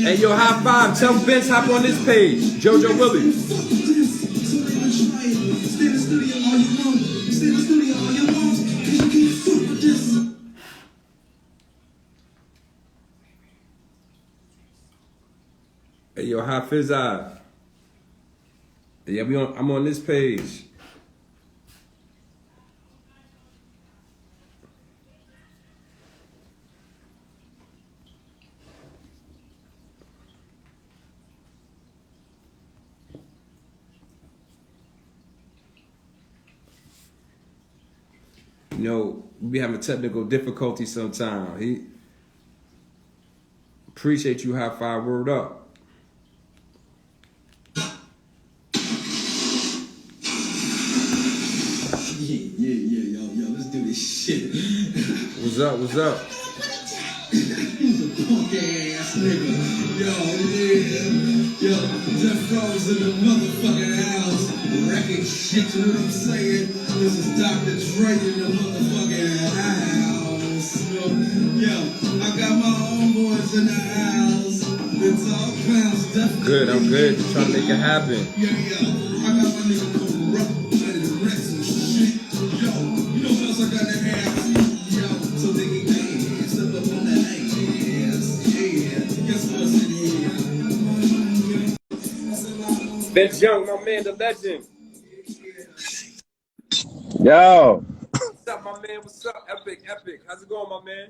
Hey, yo, high five. Tell Vince hop on this page. JoJo Willie. Hey, yo, Hafiz Eye. Yeah, I'm on this page. You know, we be having technical difficulties sometimes. He appreciate you, high five, word up. What's up? What's up? Punk ass nigga. Yo, yeah. Yo, Jeff Rose in the motherfucking house. Wrecking shit, you know what I'm saying? This is Dr. Dre in the motherfucking house. Yo, I got my homeboys in the house. It's all pounds, definitely. Good, I'm good. Just trying to make it happen. Yeah. I got my nigga Corrupt and Rex and shit. Yo, you know what else I got in the house? Yo, so they can dance up on that ass. Yeah, guess what's in here? Vince Young, my man, the legend. Yo, What's up, my man? What's up? Epic. How's it going, my man?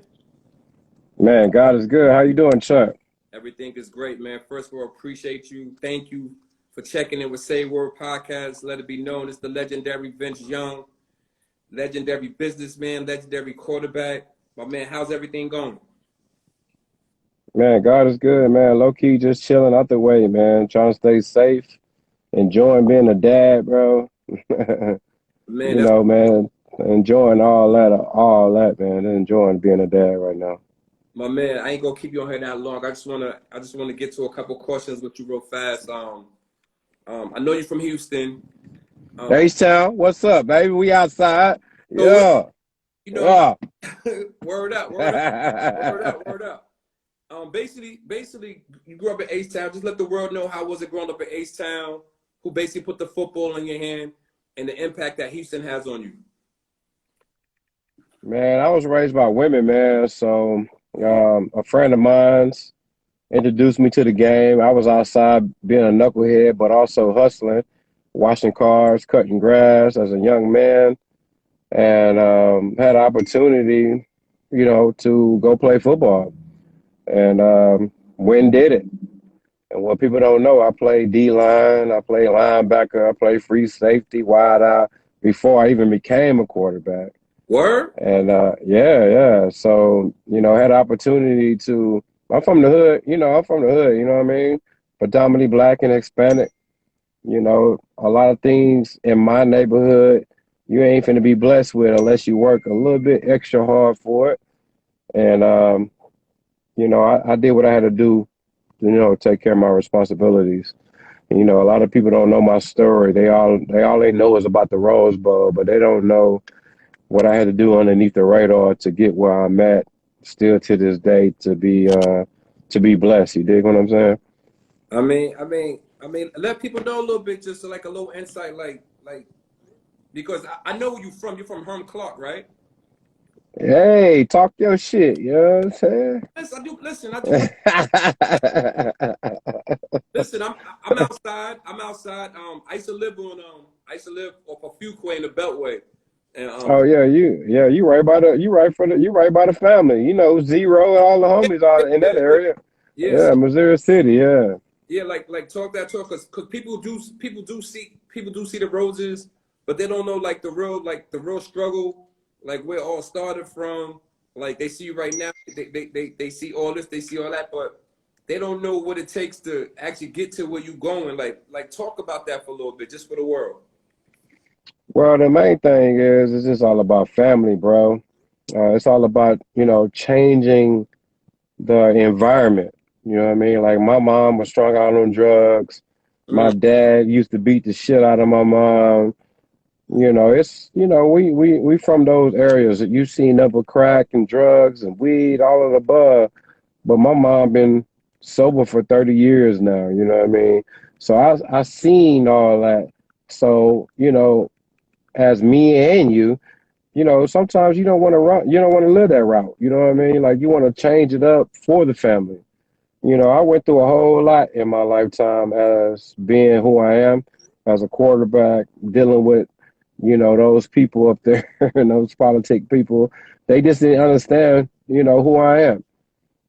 man, God is good. How you doing, Chuck? Everything is great, man. First of all, appreciate you. Thank you for checking in with Say Word Podcast. Let it be known it's the legendary Vince Young, legendary businessman, legendary quarterback. My man, how's everything going? Man, God is good, man. Low key, just chilling out the way, man. Trying to stay safe, enjoying being a dad, bro. Man, You that's know, man, enjoying all that, man. Enjoying being a dad right now. my man. I ain't gonna keep you on here that long. I just wanna get to a couple questions with you real fast. I know you're from Houston. H-Town, what's up, baby? We outside. So what, Yeah, you know, yeah. word up. Basically, you grew up in H-Town. Just let the world know how was it growing up in H-Town, who basically put the football in your hand, and the impact that Houston has on you. Man, I was raised by women, man. So, a friend of mine's introduced me to the game. I was outside being a knucklehead, but also hustling, washing cars, cutting grass as a young man, and had an opportunity, to go play football. And went and did it. And what people don't know, I played D line, I played linebacker, I played free safety, wide out before I even became a quarterback. Word? And yeah. So, had an opportunity to, I'm from the hood, you know what I mean? Predominantly black and Hispanic, a lot of things in my neighborhood you ain't finna be blessed with unless you work a little bit extra hard for it. And, I did what I had to do, take care of my responsibilities. A lot of people don't know my story. They all they know is about the Rose Bowl, but they don't know what I had to do underneath the radar to get where I'm at, still to this day, to be blessed. You dig what I'm saying? Let people know a little bit, just like a little insight, like because I know where you from. You're from Herm Clark, right? Hey, talk your shit. You know what I'm saying? Listen, I do. Listen, I do. Listen, I'm outside. I used to live off of Fuquay in the Beltway, and Oh yeah, you right by the family. Zero and all the homies are in that yeah. area. Yeah, Yeah, so Missouri City. Yeah. yeah, like talk that talk, cause people do see the roses, but they don't know the real struggle, like where it all started from. Like they see you right now, they see all this, they see all that, but they don't know what it takes to actually get to where you going. Like talk about that for a little bit, just for the world. Well, the main thing is it's just all about family, bro. It's all about changing the environment. You know what I mean? Like my mom was strung out on drugs. Mm, My dad used to beat the shit out of my mom. It's we from those areas that you've seen up with crack and drugs and weed, all of the above. But my mom been sober for 30 years now, you know what I mean? So I seen all that. So, as me and you, sometimes you don't want to run, you don't want to live that route. You know what I mean? Like you want to change it up for the family. I went through a whole lot in my lifetime as being who I am, as a quarterback, dealing with, those people up there and those politic people. They just didn't understand, who I am.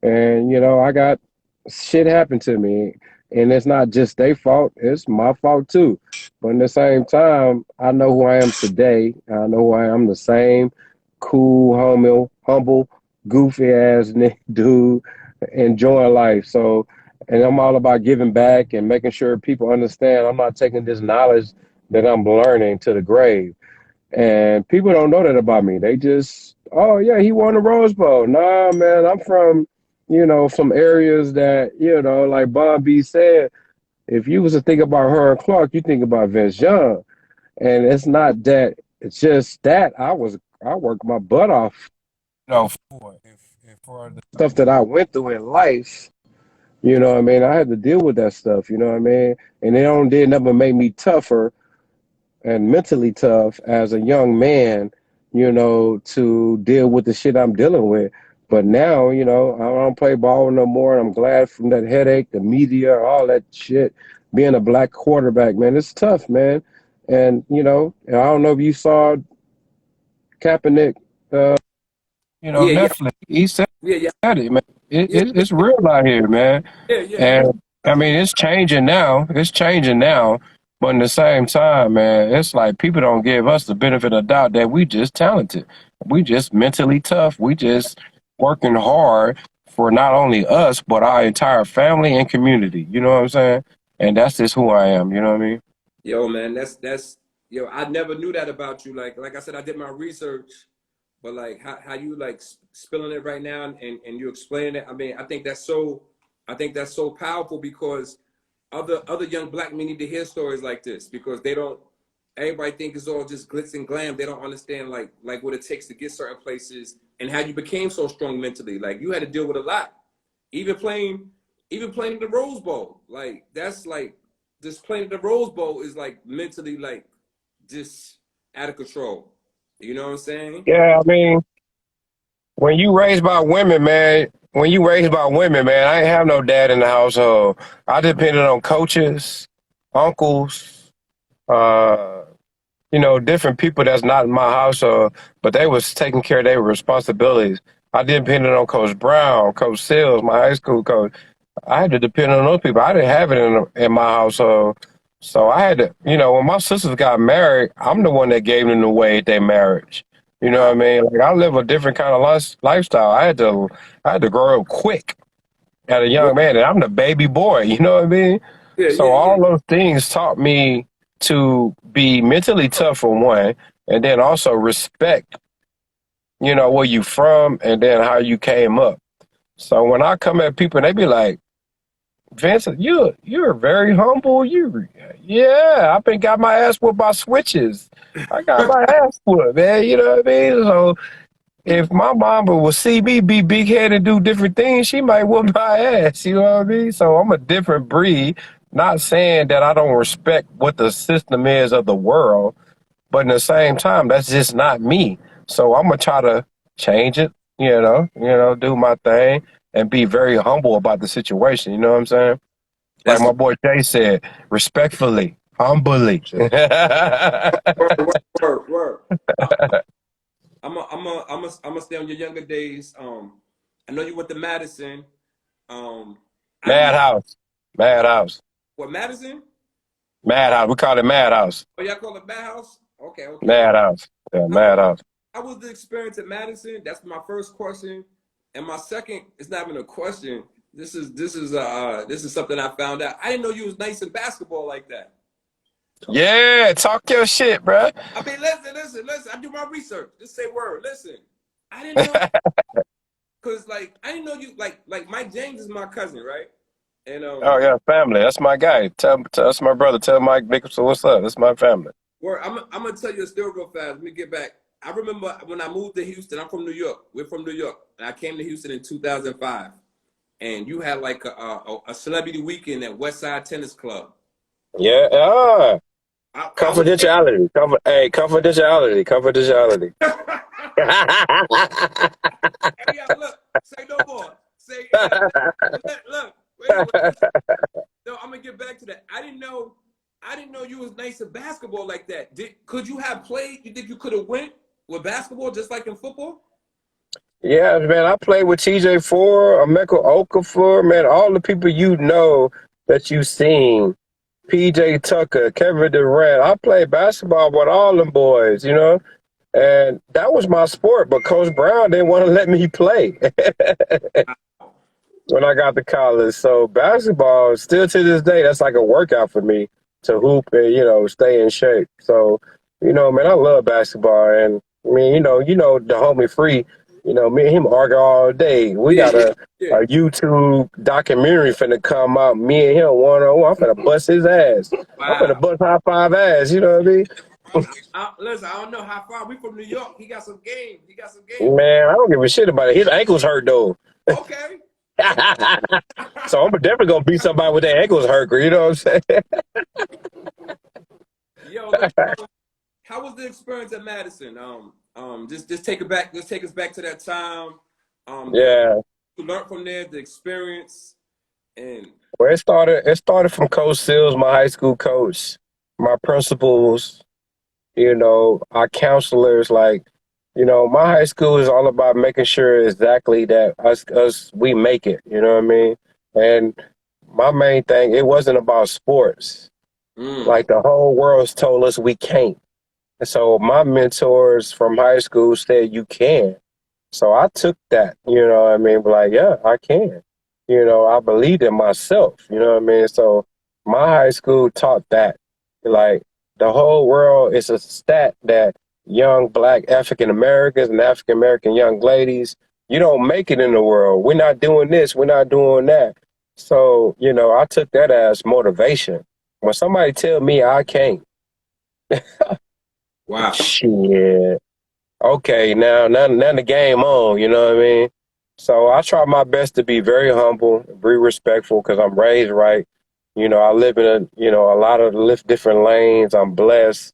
And, I got shit happen to me. And it's not just their fault, it's my fault too. But in the same time, I know who I am today. I know who I am, the same cool, humble, goofy ass dude enjoying life. So, and I'm all about giving back and making sure people understand I'm not taking this knowledge that I'm learning to the grave. And people don't know that about me. They just, oh yeah, he won the Rose Bowl. Nah, man, I'm from, some areas that, like Bob B said, if you was to think about Herb Clark, you think about Vince Young. And it's not that, it's just that I worked my butt off, for the stuff that I went through in life. You know what I mean? I had to deal with that stuff, you know what I mean? And it only did nothing but make me tougher and mentally tough as a young man, to deal with the shit I'm dealing with. But now, I don't play ball no more. And I'm glad from that headache, the media, all that shit. Being a black quarterback, man, it's tough, man. And, I don't know if you saw Kaepernick, Yeah, yeah, Netflix. He said yeah, yeah, it, man. yeah, It's real out here, man. yeah, yeah. And I mean, it's changing now. It's changing now. But in the same time, man, it's like people don't give us the benefit of the doubt that we just talented. We just mentally tough. We just working hard for not only us, but our entire family and community. You know what I'm saying? And that's just who I am. You know what I mean? Yo, man, that's yo. I never knew that about you. Like I said, I did my research, but like how you like spilling it right now and you explaining it. I mean, I think that's so powerful because other young black men need to hear stories like this because they don't. Everybody think it's all just glitz and glam. They don't understand like what it takes to get certain places and how you became so strong mentally. Like you had to deal with a lot, even playing even playing in the Rose Bowl. Like that's like just playing in the Rose Bowl is like mentally like just out of control. You know what I'm saying? Yeah, I mean, when you raised by women, man, I ain't have no dad in the household. I depended on coaches, uncles, uh, different people that's not in my household, but they was taking care of their responsibilities. I depended on Coach Brown, Coach Sills, my high school coach. I had to depend on those people. I didn't have it in my household. So I had to, when my sisters got married, I'm the one that gave them away at their marriage. You know what I mean? Like I live a different kind of lifestyle. I had to grow up quick at a Yeah, young man, and I'm the baby boy. You know what I mean? yeah, So yeah. all those things taught me to be mentally tough for one, and then also respect, where you from, and then how you came up. So when I come at people, they be like, Vincent, you're very humble. Yeah, I've been got my ass whooped by switches. I got my ass whooped, man. You know what I mean? So if my mama will see me be big headed and do different things, she might whoop my ass. You know what I mean? So I'm a different breed. Not saying that I don't respect what the system is of the world, but in the same time, that's just not me. So I'm gonna try to change it. Do my thing and be very humble about the situation. You know what I'm saying? Like That's my the boy Jay said, respectfully, humbly. word. I'm a stay on your younger days. I know you went to Madison. I didn't know Madhouse, Madhouse, what Madison. Madhouse. We call it Madhouse, Oh, y'all call it Madhouse? Okay, okay. Madhouse. Yeah, How was Madhouse. how was the experience at Madison? That's my first question, and my second is not even a question. This is something I found out. I didn't know you was nice in basketball like that. Yeah, talk your shit, bruh. I mean, listen. I do my research. Just say word. Listen, I didn't know because like I didn't know you like Mike James is my cousin, right? And Oh yeah, family. That's my guy. That's my brother. Tell Mike Nicholson what's up. That's my family. word. I'm gonna tell you a story real fast. Let me get back. I remember when I moved to Houston. I'm from New York. We're from New York, and I came to Houston in 2005. And you had like a celebrity weekend at Westside Tennis Club. Yeah. I was Confidentiality. Confidentiality. Confidentiality. hey, yo, look, say no more. Say, hey, look, wait. No, I'm gonna get back to that. I didn't know you was nice at basketball like that. Could you have played? You think you could have went with basketball just like in football? Yeah, man, I played with TJ4, Emeka Okafor, man, all the people that you've seen, PJ Tucker, Kevin Durant. I played basketball with all them boys, and that was my sport, but Coach Brown didn't want to let me play when I got to college. So basketball, still to this day, that's like a workout for me to hoop and, stay in shape. So You know, man, I love basketball, and I mean, the homie Free. You know, me and him argue all day. We Yeah, got yeah, a yeah. YouTube documentary finna come out. Me and him one on one. I'm finna bust his ass. I'm finna Wow. bust high five ass. You know what I mean? Listen, I don't know how far we from New York. He got some game. He got some game. Man, I don't give a shit about it. His ankles hurt though. Okay. So I'm definitely gonna beat somebody with their ankles hurt. You know what I'm saying? Yo, how was the experience at Madison? Just take it back. Just take us back to that time. Yeah. You learned from there, the experience, and Well, it started from Coach Sills, my high school coach, my principals, our counselors. Like, my high school is all about making sure exactly that us we make it. You know what I mean? And my main thing, it wasn't about sports. mm, Like the whole world's told us we can't. And so my mentors from high school said you can. So I took that, what I mean, like, yeah, I can. I believed in myself, you know what I mean? So my high school taught that. Like the whole world is a stat that young black African Americans and African American young ladies, you don't make it in the world. We're not doing this, we're not doing that. So, I took that as motivation. When somebody tell me I can't, wow. shit. Okay, now the game on, you know what I mean? So I try my best to be very humble, be respectful, because I'm raised right. I live in a lot of different lanes. I'm blessed.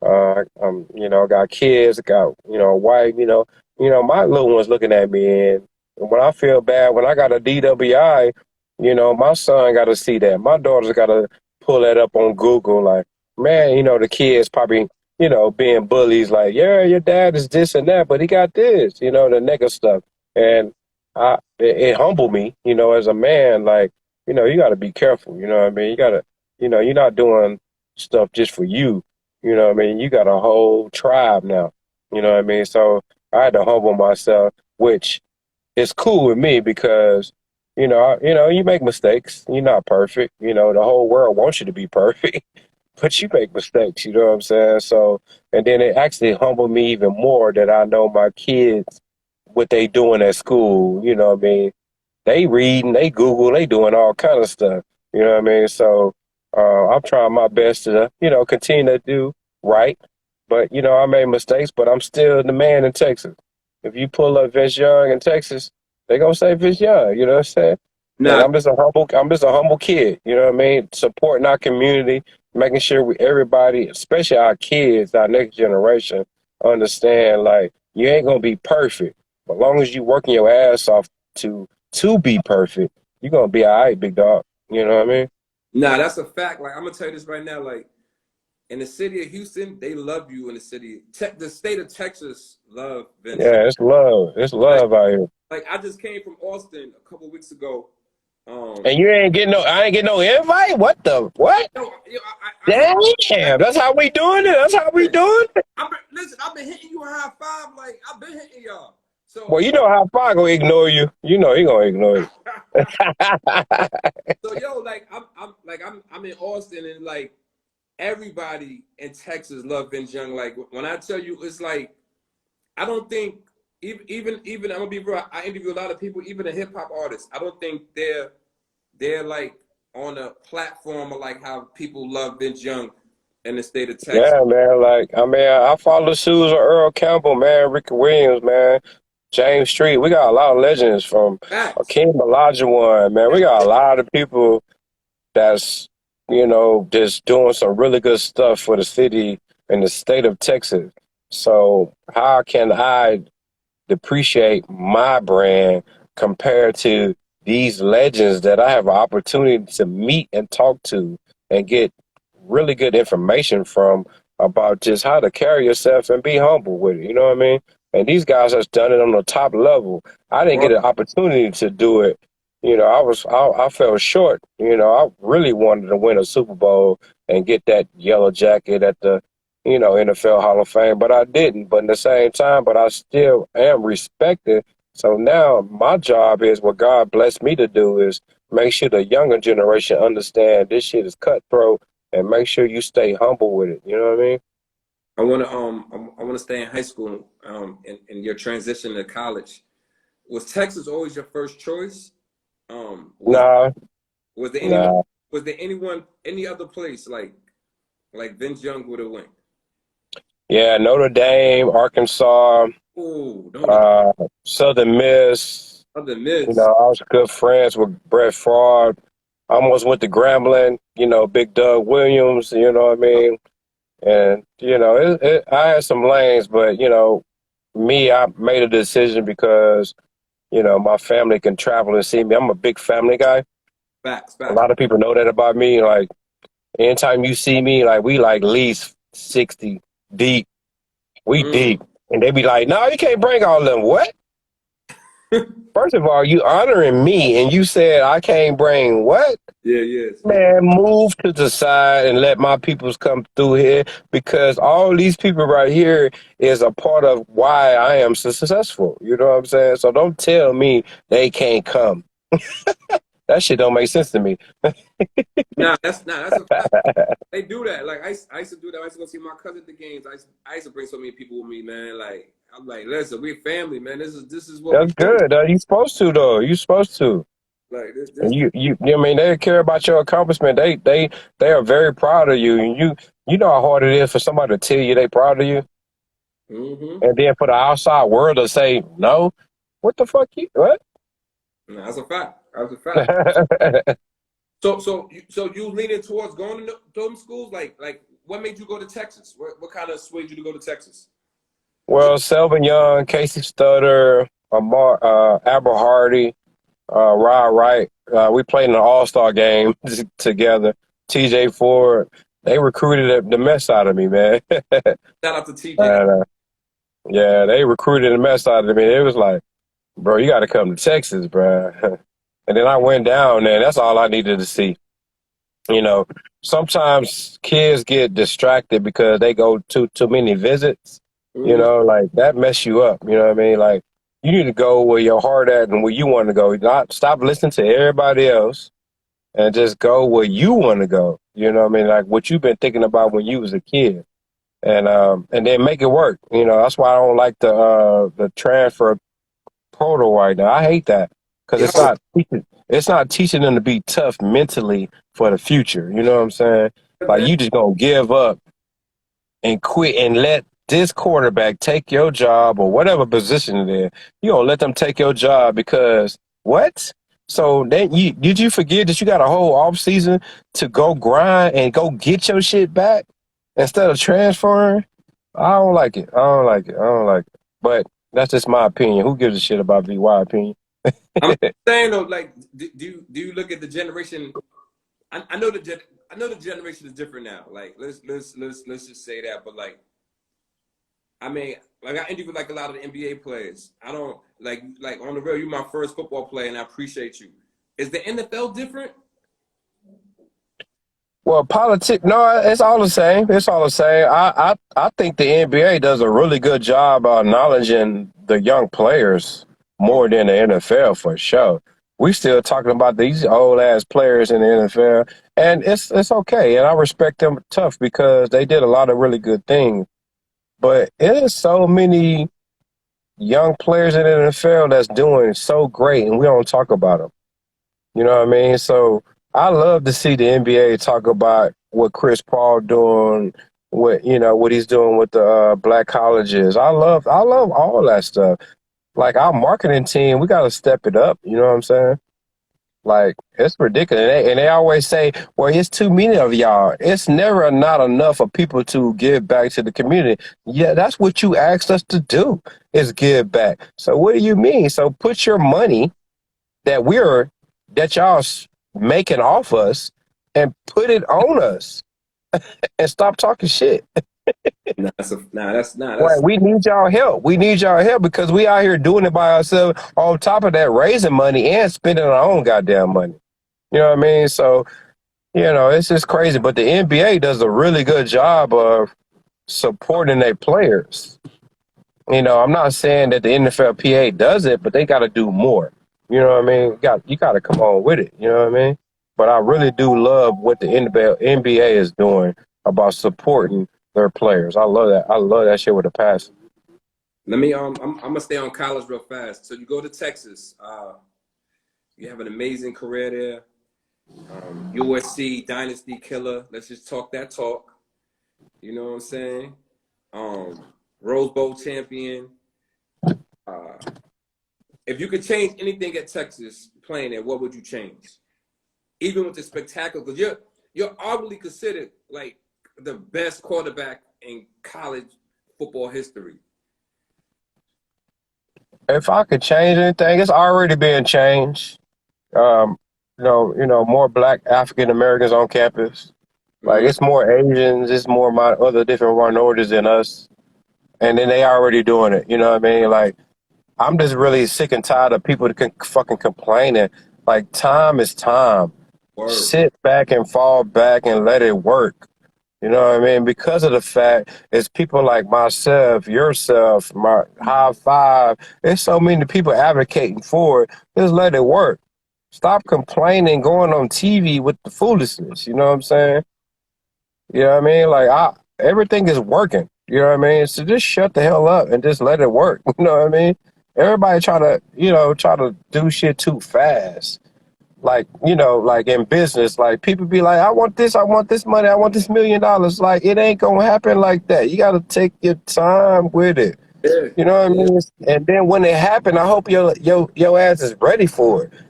Got kids, got, a wife, my little one's looking at me. And when I feel bad, when I got a DWI, my son got to see that. My daughter's got to pull that up on Google. Like, man, the kids probably being bullies, like, yeah, your dad is this and that, but he got this, the nigga stuff. And it humbled me, as a man, like, you got to be careful, you know what I mean? You got to, you're not doing stuff just for you, you know what I mean? You got a whole tribe now, you know what I mean? So I had to humble myself, which is cool with me because, you make mistakes. You're not perfect. The whole world wants you to be perfect. But you make mistakes, you know what I'm saying? So, and then it actually humbled me even more that I know my kids, what they doing at school, you know what I mean? They reading, they Google, they doing all kind of stuff, you know what I mean? So, I'm trying my best to, continue to do right. But, I made mistakes, but I'm still the man in Texas. If you pull up Vince Young in Texas, they gonna say Vince Young, you know what I'm saying? And Nah, I'm just a humble kid, you know what I mean? Supporting our community, making sure everybody, especially our kids, our next generation, understand like you ain't gonna be perfect. But long as you working your ass off to be perfect, you're gonna be all right, big dog. You know what I mean? nah, that's a fact. Like I'm gonna tell you this right now. Like in the city of Houston, they love you. In the city, the state of Texas, love Vince. Yeah, it's love. It's Like, love out here. like I just came from Austin a couple weeks ago. And you ain't getting I ain't getting no invite? What the what? I hit. Damn, that's how we doing it. That's how we doing it. Listen, I've been hitting you a high five. Like I've been hitting y'all. Well, So, you know how far gonna ignore you. You know he gonna ignore you. so yo, like I'm in Austin, and like everybody in Texas love Vince Young. Like when I tell you, it's like I don't think even I'm gonna be real. I interview a lot of people, even the hip hop artists. I don't think they're like on a platform of like how people love Vince Young in the state of Texas. Yeah, man. Like, I mean, I follow the shoes of Earl Campbell, man, Ricky Williams, man, James Street. We got a lot of legends from Facts. King Olajuwon, man. We got a lot of people that's, just doing some really good stuff for the city and the state of Texas. So how can I depreciate my brand compared to these legends that I have an opportunity to meet and talk to and get really good information from about just how to carry yourself and be humble with it. You know what I mean? And these guys have done it on the top level. I didn't get an opportunity to do it. I fell short. I really wanted to win a Super Bowl and get that yellow jacket at the NFL Hall of Fame, but I didn't. But at the same time, but I still am respected. So now my job is what God blessed me to do is make sure the younger generation understand this shit is cutthroat and make sure you stay humble with it. You know what I mean? I wanna stay in high school, and your transition to college. Was Texas always your first choice? Um, was Nah, was there anyone nah. any other place like Vince Young would have went? Yeah, Notre Dame, Arkansas, Oh, no, the uh, Southern Miss. other You miss. know, I was good friends with Brett Favre. I almost went to Grambling. You know, Big Doug Williams. You know what I mean? And you know, I had some lanes, but you know, I made a decision because you know my family can travel and see me. I'm a big family guy. Facts, A facts. lot of people know that about me. Like anytime you see me, like we like at least 60 deep. We Mm. deep, and they be like, "No, you can't bring all of them." What? First of all, you honoring me, and you said I can't bring what? Yeah, yes. Man, move to the side and let my peoples come through here because all these people right here is a part of why I am so successful. You know what I'm saying? So don't tell me they can't come. That shit don't make sense to me. That's a fact. They do that. Like I used to do that. I used to go see my cousin at the games. I used to bring so many people with me, man. Like I'm like, listen, we're family, man. This is what we That's do. good. You supposed to though. You supposed to. Like And this. I mean, they care about your accomplishment. They are very proud of you. And you know how hard it is for somebody to tell you they proud of you, Mm-hmm. and then for the outside world to say no. What the fuck you what? That's a fact. That's a fact. So you leaning towards going to those schools? Like what made you go to Texas? What kind of swayed you to go to Texas? Well, Selvin Young, Casey Stutter, Aber Hardy, Rod Wright. We played in an All-Star game together. TJ Ford. They recruited the mess out of me, man. Shout out to TJ. And, yeah, they recruited the mess out of me. It was like, bro, you got to come to Texas, bro. And then I went down there. And that's all I needed to see. You know, sometimes kids get distracted because they go to too many visits. You Mm-hmm. know, like that mess you up. You know what I mean? Like you need to go where your heart at and where you want to go. Not stop listening to everybody else and just go where you want to go. You know what I mean? Like what you've been thinking about when you was a kid, and then make it work. You know, that's why I don't like the transfer portal right now. I hate that because Yo, it's not teaching them to be tough mentally for the future. You know what I'm saying? Like man. you just gonna give up and quit and let this quarterback take your job or whatever position it is. You gonna let them take your job because what? So then did you forget that you got a whole off season to go grind and go get your shit back instead of transferring? I don't like it. I don't like it. I don't like it. But that's just my opinion. Who gives a shit about VY opinion? I'm saying though, like, do you look at the generation? I know I know the generation is different now. Like, let's just say that. But I mean, like I interviewed like a lot of the NBA players. I don't like on the real. You're my first football player, and I appreciate you. Is the NFL different? Well, politics. No, it's all the same. It's all the same. I think the NBA does a really good job acknowledging the young players more than the NFL for sure. We still talking about these old ass players in the NFL, and it's okay, and I respect them tough because they did a lot of really good things. But it is so many young players in the NFL that's doing so great, and we don't talk about them. You know what I mean? So I love to see the NBA talk about what Chris Paul doing, what he's doing with the black colleges. I love all that stuff. Like our marketing team, we got to step it up. You know what I'm saying? Like it's ridiculous, and they always say, "Well, it's too many of y'all." It's never not enough of people to give back to the community. Yeah, that's what you asked us to do is give back. So what do you mean? So put your money that y'all making off us and put it on us and stop talking shit. Right, That's we need y'all help. We need y'all help because we out here doing it by ourselves. On top of that, raising money and spending our own goddamn money. You know what I mean? So it's just crazy. But the NBA does a really good job of supporting their players. I'm not saying that the NFLPA does it, but they got to do more. You know what I mean? You got to come on with it. You know what I mean? But I really do love what the NBA is doing about supporting their players. I love that. I love that shit with a passion. Let me I'm gonna stay on college real fast. So you go to Texas. You have an amazing career there. USC dynasty killer. Let's just talk that talk. You know what I'm saying? Rose Bowl champion. Uh, if you could change anything at Texas playing there, what would you change? Even with the spectacular, because you're arguably considered like the best quarterback in college football history. If I could change anything, it's already being changed. Um, more Black African Americans on campus. Like Mm-hmm. it's more Asians, it's more other different minorities than us, and then they already doing it. You know what I mean? Like I'm just really sick and tired of people that can fucking complaining. Like time is time. Word. Sit back and fall back and let it work. You know what I mean? Because of the fact it's people like myself, yourself, my high five. There's so many people advocating for it. Just let it work. Stop complaining, going on TV with the foolishness. You know what I'm saying? You know what I mean? Like everything is working. You know what I mean? So just shut the hell up and just let it work. You know what I mean? Everybody try to do shit too fast. Like, like in business, like people be like, I want this money, I want this $1 million. Like it ain't gonna happen like that. You gotta take your time with it. Yeah. You know what I Yeah. mean? And then when it happen, I hope your ass is ready for it. Yeah.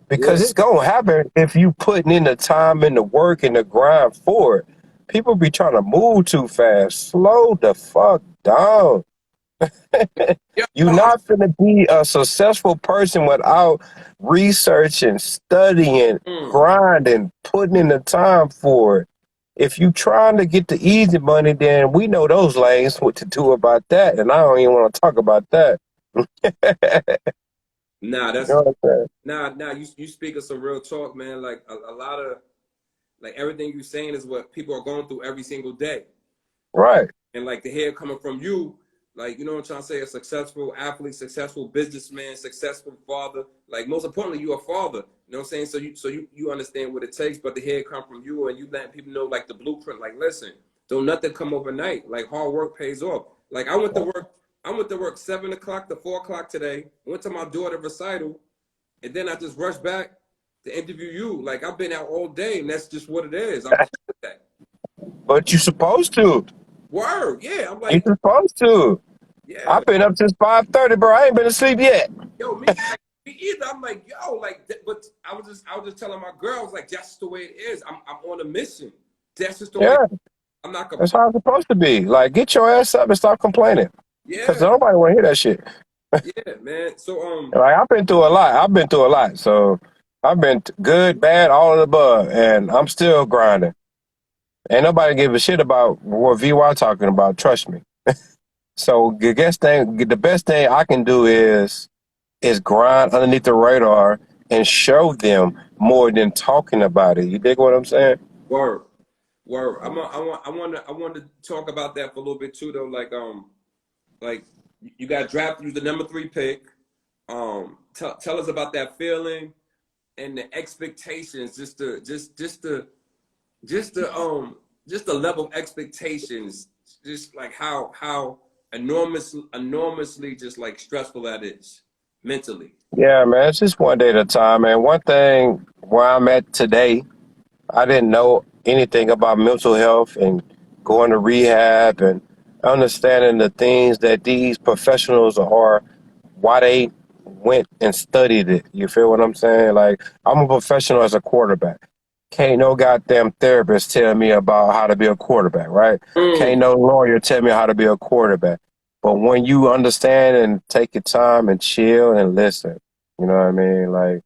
Because it's gonna happen if you putting in the time and the work and the grind for it. People be trying to move too fast. Slow the fuck down. Yeah. You're not gonna be a successful person without researching, studying, Mm. grinding, putting in the time for it. If you trying to get the easy money, then we know those lanes what to do about that, and I don't even want to talk about that. Nah, You know what I'm saying? nah. You speak of some real talk, man. Like a lot of like everything you're saying is what people are going through every single day. Right. And like to hear it coming from you, like you know what I'm trying to say, a successful athlete, successful businessman, successful father. Like most importantly, you're a father. You know what I'm saying? So you understand what it takes, but to hear it come from you and you letting people know like the blueprint, like listen, don't nothing come overnight. Like hard work pays off. Like I went to work 7 o'clock to 4 o'clock today, went to my daughter recital, and then I just rushed back to interview you. Like I've been out all day, and that's just what it is. I'm cool with that. But you supposed to. Word, yeah. I'm You like, supposed to. yeah. I've been up since 5:30, bro. I ain't been asleep yet. Yo, me either. I'm like, yo, like, but I was just telling my girls, like, that's the way it is. I'm on a mission. That's just the way. Yeah, I'm not that's complaining. how it's supposed to be. Like, get your ass up and stop complaining. Because Yeah, nobody want to hear that shit. yeah, man. So Like, I've been through a lot. So I've been good, bad, all of the above. And I'm still grinding. Ain't nobody give a shit about what VY talking about. Trust me. So the best thing I can do is grind underneath the radar and show them more than talking about it. You dig what I'm saying? word, word. I want to talk about that for a little bit too, though. Like you got drafted. You was the number 3 pick. Tell us about that feeling and the expectations. Just the level of expectations, just like how enormously just like stressful that is mentally. Yeah, man. It's just one day at a time, man. One thing where I'm at today, I didn't know anything about mental health and going to rehab and understanding the things that these professionals are, why they went and studied it. You feel what I'm saying? Like, I'm a professional as a quarterback. Can't no goddamn therapist tell me about how to be a quarterback, right? Mm, Can't no lawyer tell me how to be a quarterback. But when you understand and take your time and chill and listen, you know what I mean? Like,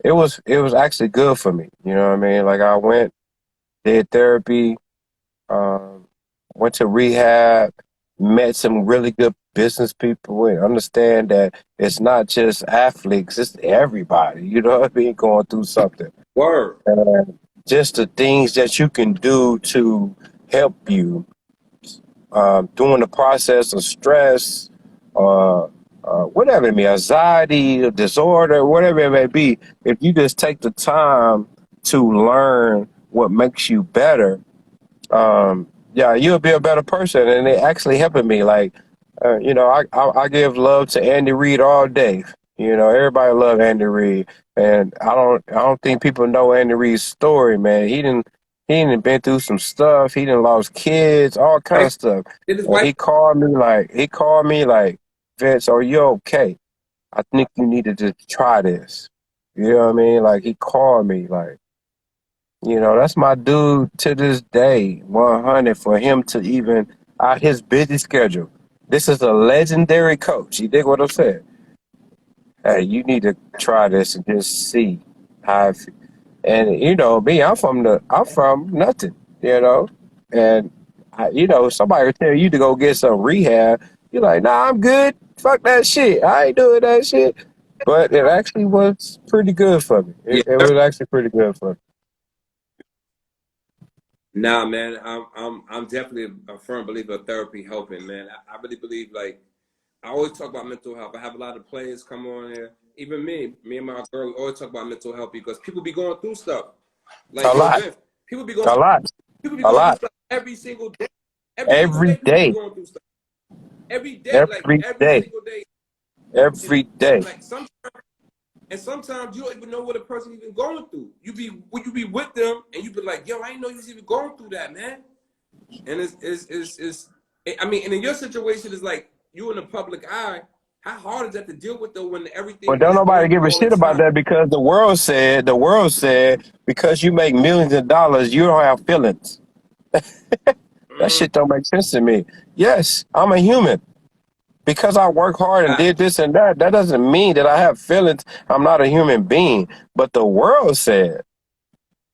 it was actually good for me. You know what I mean? Like I went, did therapy, um, went to rehab, met some really good business people, and understand that it's not just athletes, it's everybody. You know what I mean? Going through something, word, and just the things that you can do to help you during the process of stress, uh, whatever it may be, anxiety, disorder, whatever it may be, if you just take the time to learn what makes you better, yeah, you'll be a better person, and it actually helping me. Like, I give love to Andy Reid all day. Everybody love Andy Reid, and I don't think people know Andy Reid's story, man. He didn't been through some stuff. He didn't lost kids, all kind Wife of stuff. did his And wife. he called me like, Vince, are you okay? I think you need to just try this. You know what I mean? Like he called me, like. That's my dude to this day, 100, for him to even out his busy schedule. This is a legendary coach. You dig what I'm saying? Hey, you need to try this and just see how. And me, I'm from nothing. And somebody will tell you to go get some rehab. You're like, nah, I'm good. Fuck that shit. I ain't doing that shit. But it actually was pretty good for me. Yeah. It was actually pretty good for me. Nah, man, I'm definitely a firm believer of therapy helping, man. I really believe, like, I always talk about mental health. I have a lot of players come on here, even me and my girl, we always talk about mental health because people be going through stuff. Like, A yo, lot. Vince, people be A lot. people be A going through lot. stuff every single day. Every single Every day, people be day. going through stuff. Every day, like Every every day. single day. And Every day. like sometimes you don't even know what a person even going through. You be with them and you be like, yo, I didn't know you was even going through that, man. And I mean, and in your situation, it's like you in the public eye. How hard is that to deal with though when But everything don't is nobody on you give a all the shit about time? that because the world said because you make millions of dollars, you don't have feelings. That Mm, shit don't make sense to me. Yes, I'm a human. Because I work hard and I, did this and that, that doesn't mean that I have feelings. I'm not a human being. But the world said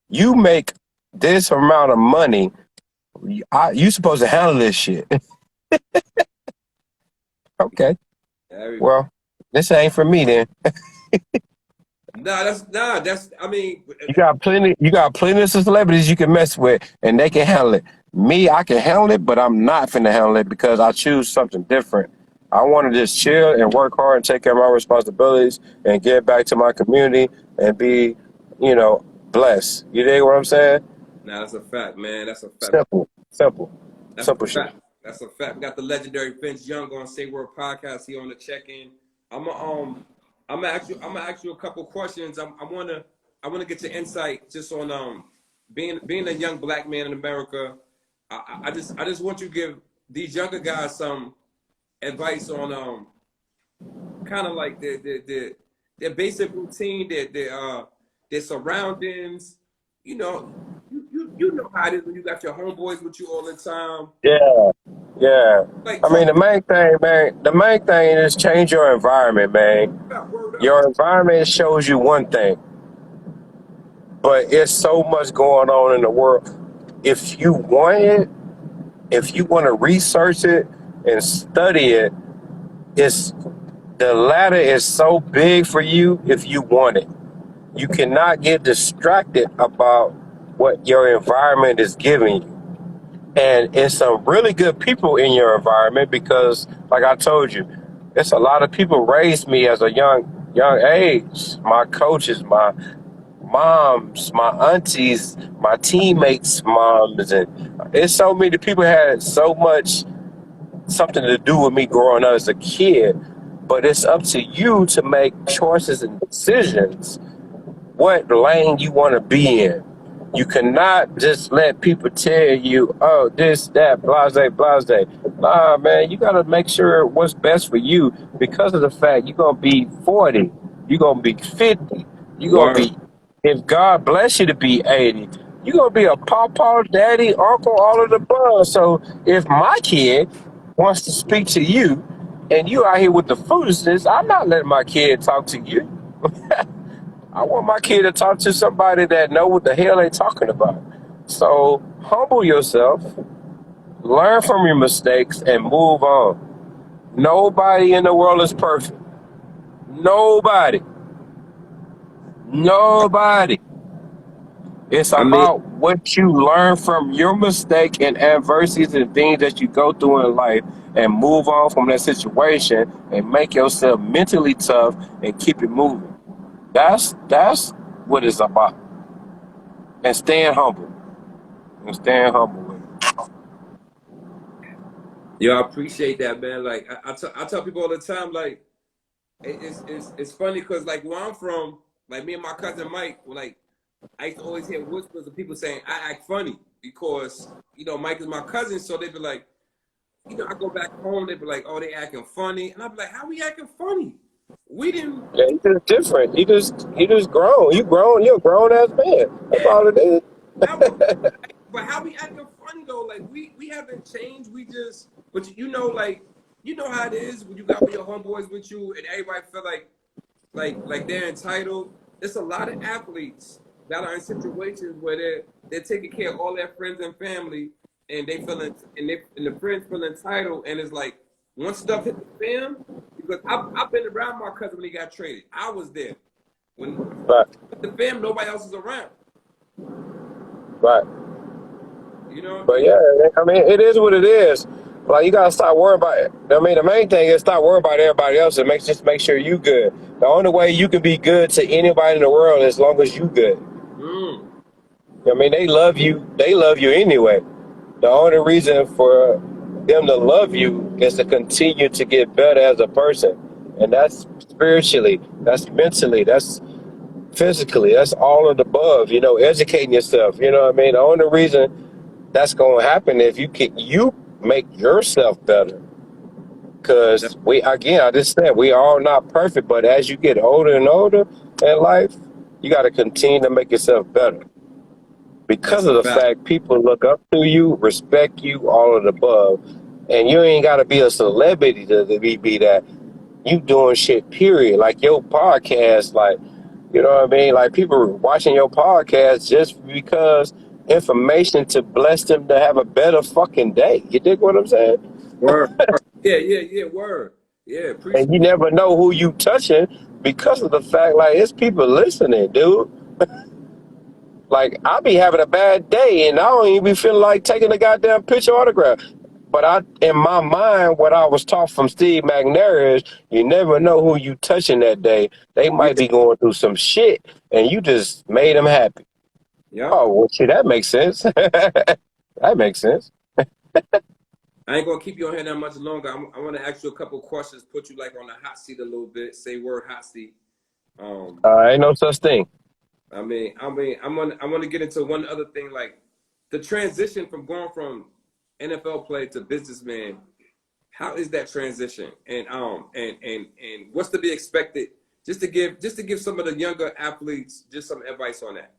you make this amount of money, you supposed to handle this shit. Okay, every, well, this ain't for me then. that's. I mean, You got plenty of celebrities you can mess with and they can handle it. Me, I can handle it, but I'm not finna handle it because I choose something different. I want to just chill and work hard and take care of my responsibilities and get back to my community and be, blessed. You dig what I'm saying? nah, that's a fact, man. That's a fact. Simple, simple, That's a simple shit. fact. That's a fact. We got the legendary Vince Young on Say Word Podcast. He on the check-in. I'm gonna I'm gonna ask you a couple questions. I wanna get your insight just on being a young black man in America. I just want you to give these younger guys some advice on kind of like their basic routine, their surroundings. You know, you know how it is when you got your homeboys with you all the time. Yeah, yeah. Like I mean, talk the main thing, man, the main thing is change your environment, man. about word up. Your environment shows you one thing, but it's so much going on in the world. If you want it, if you want to research it and study it, it's the ladder is so big for you if you want it. You cannot get distracted about what your environment is giving you. And it's some really good people in your environment because, like I told you, it's a lot of people raised me as a young age. My coaches, my moms, my aunties, my teammates' moms, and it's so many people had so much something to do with me growing up as a kid. But it's up to you to make choices and decisions what lane you want to be in. You cannot just let people tell you, oh, this, that, blase, blase. Nah, man, you got to make sure what's best for you because of the fact you're going to be 40, you're going to be 50, you're going to Word. be, if God bless you to be 80, you're going to be a pawpaw, daddy, uncle, all of the above. So if my kid wants to speak to you and you out here with the foolishness, I'm not letting my kid talk to you. I want my kid to talk to somebody that know what the hell they talking about. So humble yourself, learn from your mistakes, and move on. Nobody in the world is perfect. Nobody. Nobody. It's I mean, about what you learn from your mistake and adversities and things that you go through in life and move on from that situation and make yourself mentally tough and keep it moving. That's what it's about. And staying humble. And staying humble with it. Yo, I appreciate that, man. Like I tell people all the time, like it's funny because like where I'm from, like me and my cousin Mike, like I used to always hear whispers of people saying I act funny because Mike is my cousin, so they'd be like, I go back home, they'd be like, oh, they acting funny, and I'd be like, how we acting funny? We didn't. Yeah, he just different. He just grown. You grown. You're a grown ass man. That's all it is. How, but how we acting funny though? Like we haven't changed. We just, but like how it is when you got your homeboys with you and everybody feel like they're entitled. There's a lot of athletes that are in situations where they're taking care of all their friends and family, and they feeling and the friends feel entitled, and it's like once stuff hit the fan, because I've been around my cousin when he got traded. I was there when Right, the fam, nobody else is around. right. You know what I But mean? yeah, I mean, it is what it is. Like you gotta stop worrying about it. I mean, the main thing is stop worrying about everybody else and just make sure you good. The only way you can be good to anybody in the world is as long as you good. Mm, I mean, they love you. They love you anyway. The only reason for them to love you is to continue to get better as a person, and that's spiritually, that's mentally, that's physically, that's all of the above. Educating yourself. You know what I mean? The only reason that's gonna happen if you make yourself better. that- Because I just said we all not perfect, but as you get older and older in life, you got to continue to make yourself better that's because a of the fact. fact people look up to you, respect you, all of the above, and you ain't got to be a celebrity to be that. You doing shit, period. Like your podcast, like what I mean. Like people watching your podcast just because information to bless them to have a better fucking day. You dig what I'm saying? Word. Yeah. Word. Yeah. Appreciate. And you never know who you touching because of the fact like it's people listening, dude. Like I be having a bad day and I don't even be feeling like taking a goddamn picture autograph. But in my mind, what I was taught from Steve McNair is you never know who you touching that day. They might Yeah. be going through some shit and you just made them happy. Yep. Oh, well, shit, that makes sense. That makes sense. I ain't gonna keep you on here that much longer. I want to ask you a couple questions, put you like on the hot seat a little bit. Say word hot seat. Um, Ain't no such thing. I want to get into one other thing, like the transition from going from NFL player to businessman. How is that transition? And what's to be expected? Just to give some of the younger athletes just some advice on that.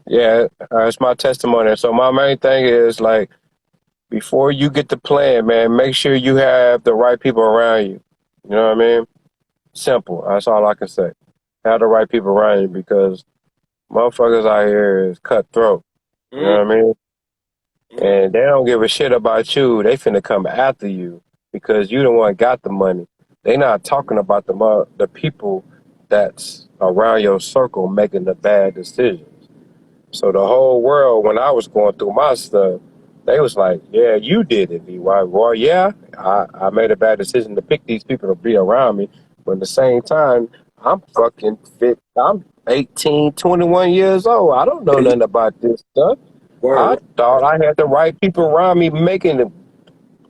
Yeah, it's my testimony. So my main thing is like before you get to playing, man, make sure you have the right people around you. You know what I mean? Simple. That's all I can say. Have the right people around you because motherfuckers out here is cutthroat. You Mm, know what I mean? mm. And they don't give a shit about you. They finna come after you because you the one got the money. They not talking about the people that's around your circle making the bad decisions. So the whole world, when I was going through my stuff, they was like, "Yeah, you did it, VY." Well, yeah, I made a bad decision to pick these people to be around me. But at the same time, I'm fucking fit. I'm 18, 21 years old. I don't know Yeah, nothing about this stuff. word, I word. thought I had the right people around me making the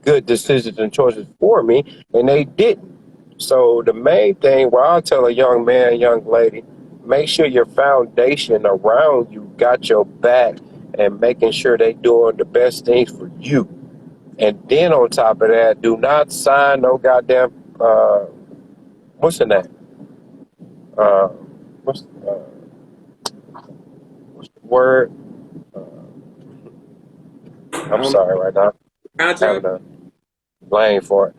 good decisions and choices for me, and they didn't. So the main thing where I'll tell a young man, young lady, make sure your foundation around you got your back and making sure they doing the best things for you. And then on top of that, do not sign no goddamn what's the name? Uh, what's the word? Uh, I I'm don't know. sorry right now. Having Contract, a lane for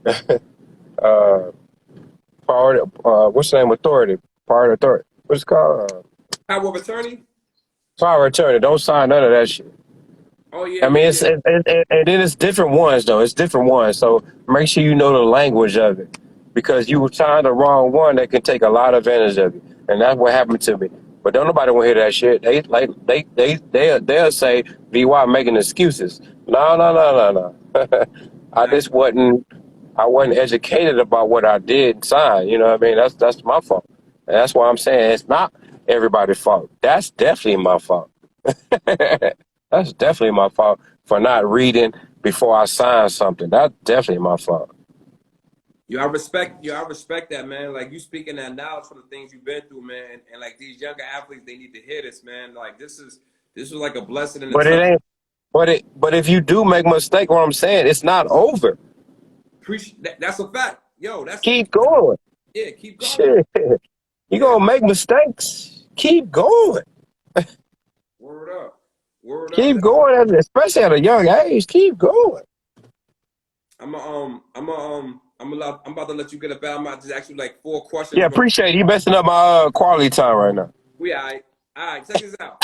it. uh, Power. What's the name? Authority. Power of authority. What's it called? power of attorney. Power of attorney. Don't sign none of that shit. Oh I mean, yeah. and then it's different ones though. It's different ones. So make sure you know the language of it, because you sign the wrong one that can take a lot of advantage of you, and that's what happened to me. But don't nobody want to hear that shit. They'll say VY making excuses. No. Nah, I wasn't educated about what I did and signed. You know what I mean? That's my fault. And that's why I'm saying it's not everybody's fault. That's definitely my fault. That's definitely my fault for not reading before I sign something. That's definitely my fault. I respect that, man. Like you speaking that knowledge from the things you've been through, man. And like these younger athletes, they need to hear this, man. Like this was like a blessing and a But it tough. ain't. But if you do make a mistake, what I'm saying, it's not over. That's a fact. Yo, Keep going. yeah, keep going. Shit. You Yeah, gonna make mistakes. Keep going. word up. Word up. Keep going, especially at a young age. Keep going. I'm about to let you get up out. I'm about to just ask you like 4 questions. Yeah, appreciate it. You messing up my quality time right now. We all right. All right, check this out.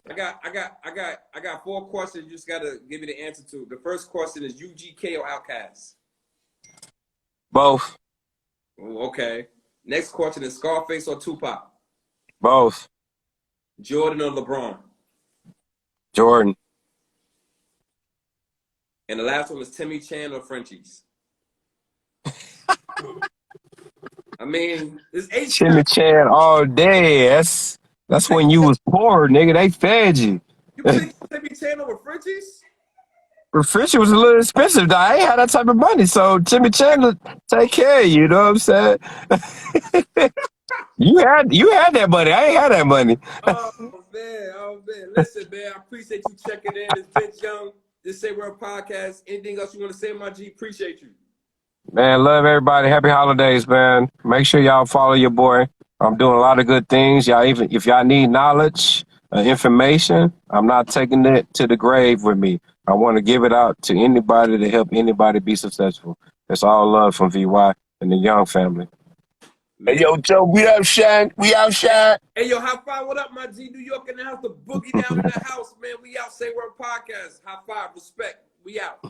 I got 4 questions. You just gotta give me the answer to. The first question is UGK or Outkast? Both. Oh, okay. Next question is Scarface or Tupac? Both. Jordan or LeBron? Jordan. And the last one is Timmy Chan or Frenchies? I mean, it's H. Timmy Chan all day. That's when you was poor, nigga. They fed you. You pick Timmy Chan over Frenchies? Refrigerator was a little expensive. Though. I ain't had that type of money, so Timmy Chan to take care of you. You know what I'm saying? you had that money. I ain't had that money. Oh man. Listen, man, I appreciate you checking in. It's Vince Young. This Say World Podcast. Anything else you want to say, my G? Appreciate you. Man, love everybody. Happy holidays, man. Make sure y'all follow your boy. I'm doing a lot of good things. Y'all, even if y'all need knowledge, information, I'm not taking it to the grave with me. I want to give it out to anybody to help anybody be successful. It's all love from VY and the Young family. Man. Hey, yo, Joe, we outshine. We outshine. Hey, yo, high five. What up, my G? New York in the house. The boogie down in the house, man. We out. Say World Podcast. High five. Respect. We out.